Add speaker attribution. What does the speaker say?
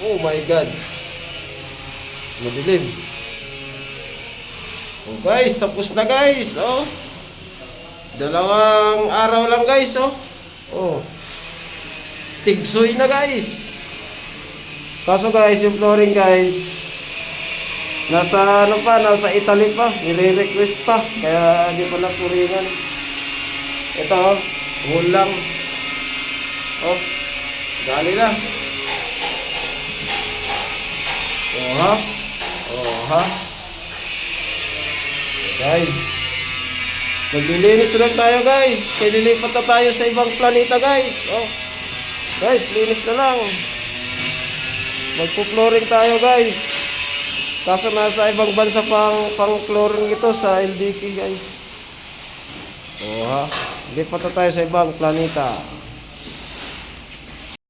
Speaker 1: Oh my God. Madilim. Oh guys, tapos na guys. Oh. Dalawang araw lang guys. Oh. Oh. Tigsoy na guys. Kaso guys, yung flooring guys, nasa ano pa, nasa Italy pa. Nire-request pa. Kaya di pa napuringan. Ito oh. Whole lang. Oh. Gali na. Oh ha. Oh ha. Guys, naglilinis lang tayo guys. Kaya lilipat na tayo sa ibang planeta guys. Oh. Guys, linis na lang. Magpo-flooring tayo guys. Kaso nasa ibang bansa pang-flooring ito sa LDK guys. Oh ha. Lipat na tayo sa ibang planeta.